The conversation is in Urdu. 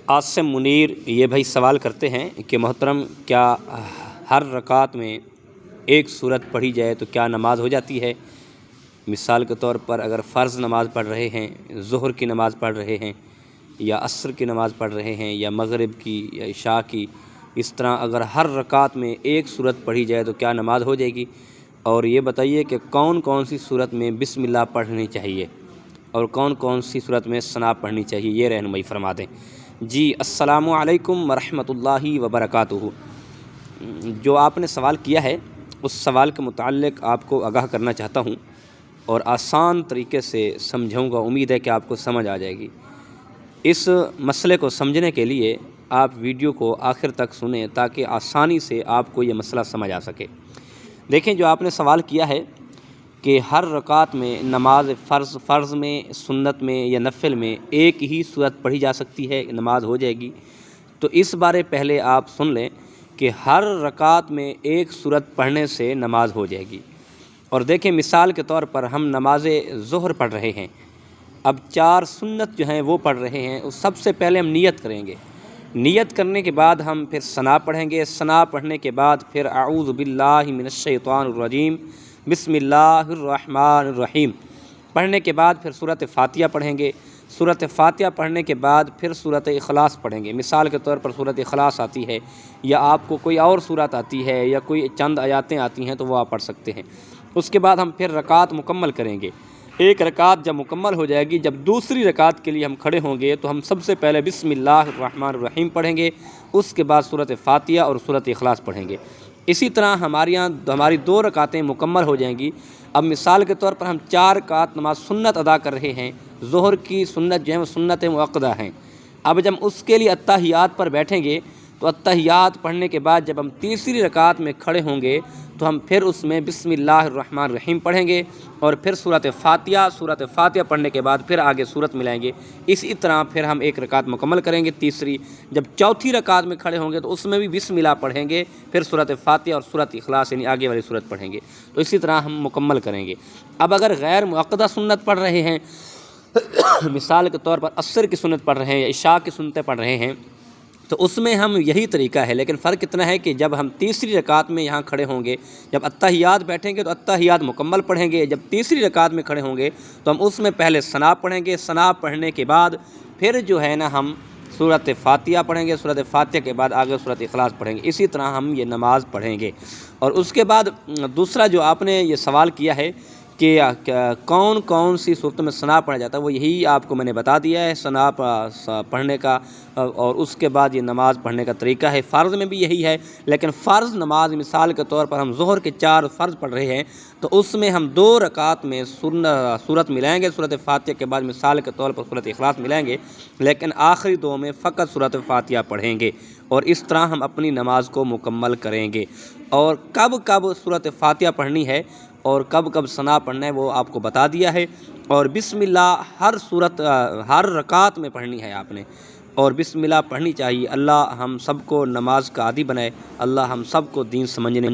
عاصم منیر یہ بھائی سوال کرتے ہیں کہ محترم کیا ہر رکعت میں ایک سورت پڑھی جائے تو کیا نماز ہو جاتی ہے؟ مثال کے طور پر اگر فرض نماز پڑھ رہے ہیں، ظہر کی نماز پڑھ رہے ہیں یا عصر کی نماز پڑھ رہے ہیں یا مغرب کی یا عشاء کی، اس طرح اگر ہر رکعت میں ایک سورت پڑھی جائے تو کیا نماز ہو جائے گی؟ اور یہ بتائیے کہ کون کون سی سورت میں بسم اللہ پڑھنی چاہیے اور کون کون سی سورت میں ثنا پڑھنی چاہیے، یہ رہنمائی فرما دیں۔ جی السلام علیکم ورحمۃ اللہ وبرکاتہ۔ جو آپ نے سوال کیا ہے اس سوال کے متعلق آپ کو آگاہ کرنا چاہتا ہوں اور آسان طریقے سے سمجھاؤں گا، امید ہے کہ آپ کو سمجھ آ جائے گی۔ اس مسئلے کو سمجھنے کے لیے آپ ویڈیو کو آخر تک سنیں تاکہ آسانی سے آپ کو یہ مسئلہ سمجھ آ سکے۔ دیکھیں، جو آپ نے سوال کیا ہے کہ ہر رکعت میں نماز فرض میں، سنت میں یا نفل میں ایک ہی سورت پڑھی جا سکتی ہے، نماز ہو جائے گی؟ تو اس بارے پہلے آپ سن لیں کہ ہر رکعت میں ایک سورت پڑھنے سے نماز ہو جائے گی۔ اور دیکھیں، مثال کے طور پر ہم نماز ظہر پڑھ رہے ہیں، اب 4 سنت جو ہیں وہ پڑھ رہے ہیں، اس سب سے پہلے ہم نیت کریں گے۔ نیت کرنے کے بعد ہم پھر ثنا پڑھیں گے، ثنا پڑھنے کے بعد پھر اعوذ باللہ من الشیطان الرجیم بسم اللہ الرحمن الرحیم پڑھنے کے بعد پھر سورۃ فاتحہ پڑھیں گے۔ سورۃ فاتحہ پڑھنے کے بعد پھر سورۃ اخلاص پڑھیں گے۔ مثال کے طور پر سورۃ اخلاص آتی ہے یا آپ کو کوئی اور سورت آتی ہے یا کوئی چند آیاتیں آتی ہیں تو وہ آپ پڑھ سکتے ہیں۔ اس کے بعد ہم پھر رکعت مکمل کریں گے۔ ایک رکعت جب مکمل ہو جائے گی، جب دوسری رکعت کے لیے ہم کھڑے ہوں گے تو ہم سب سے پہلے بسم اللہ الرحمن الرحیم پڑھیں گے، اس کے بعد سورۃ فاتحہ اور سورۃ اخلاص پڑھیں گے۔ اسی طرح ہماری 2 رکعتیں مکمل ہو جائیں گی۔ اب مثال کے طور پر ہم 4 رکعت نماز سنت ادا کر رہے ہیں، ظہر کی سنت جو ہے وہ سنت مؤکدہ ہیں۔ اب جب اس کے لیے اتحیات پر بیٹھیں گے تو اتحیات پڑھنے کے بعد جب ہم تیسری رکعت میں کھڑے ہوں گے تو ہم پھر اس میں بسم اللہ الرحمن الرحیم پڑھیں گے اور پھر سورۃ فاتحہ پڑھنے کے بعد پھر آگے سورت ملائیں گے۔ اسی طرح پھر ہم ایک رکعت مکمل کریں گے تیسری۔ جب چوتھی رکعت میں کھڑے ہوں گے تو اس میں بھی بسم اللہ پڑھیں گے، پھر سورۃ فاتحہ اور سورۃ اخلاص یعنی آگے والی سورت پڑھیں گے۔ تو اسی طرح ہم مکمل کریں گے۔ اب اگر غیر مؤکدہ سنت پڑھ رہے ہیں، مثال کے طور پر عصر کی سنت پڑھ رہے ہیں یا عشاء کی سنتیں پڑھ رہے ہیں، تو اس میں ہم یہی طریقہ ہے، لیکن فرق اتنا ہے کہ جب ہم تیسری رکعت میں یہاں کھڑے ہوں گے، جب اتحیات بیٹھیں گے تو اتحیات مکمل پڑھیں گے۔ جب تیسری رکعت میں کھڑے ہوں گے تو ہم اس میں پہلے ثنا پڑھیں گے، ثنا پڑھنے کے بعد پھر جو ہے نا ہم سورۃ فاتحہ پڑھیں گے، سورۃ فاتحہ کے بعد آگے سورۃ اخلاص پڑھیں گے۔ اسی طرح ہم یہ نماز پڑھیں گے۔ اور اس کے بعد دوسرا جو آپ نے یہ سوال کیا ہے کہ کون کون سی صورتوں میں ثنا پڑھا جاتا ہے، وہ یہی آپ کو میں نے بتا دیا ہے ثنا پڑھنے کا، اور اس کے بعد یہ نماز پڑھنے کا طریقہ ہے۔ فرض میں بھی یہی ہے، لیکن فرض نماز مثال کے طور پر ہم ظہر کے 4 فرض پڑھ رہے ہیں تو اس میں ہم 2 رکعت میں سورت ملائیں گے، سورۃ فاتحہ کے بعد مثال کے طور پر سورۃ اخلاص ملائیں گے، لیکن آخری 2 میں فقط سورۃ فاتحہ پڑھیں گے، اور اس طرح ہم اپنی نماز کو مکمل کریں گے۔ اور کب سورۃ فاتحہ پڑھنی ہے اور کب ثنا پڑھنا ہے وہ آپ کو بتا دیا ہے۔ اور بسم اللہ ہر رکعت میں پڑھنی ہے آپ نے، اور بسم اللہ پڑھنی چاہیے۔ اللہ ہم سب کو نماز کا عادی بنائے، اللہ ہم سب کو دین سمجھنے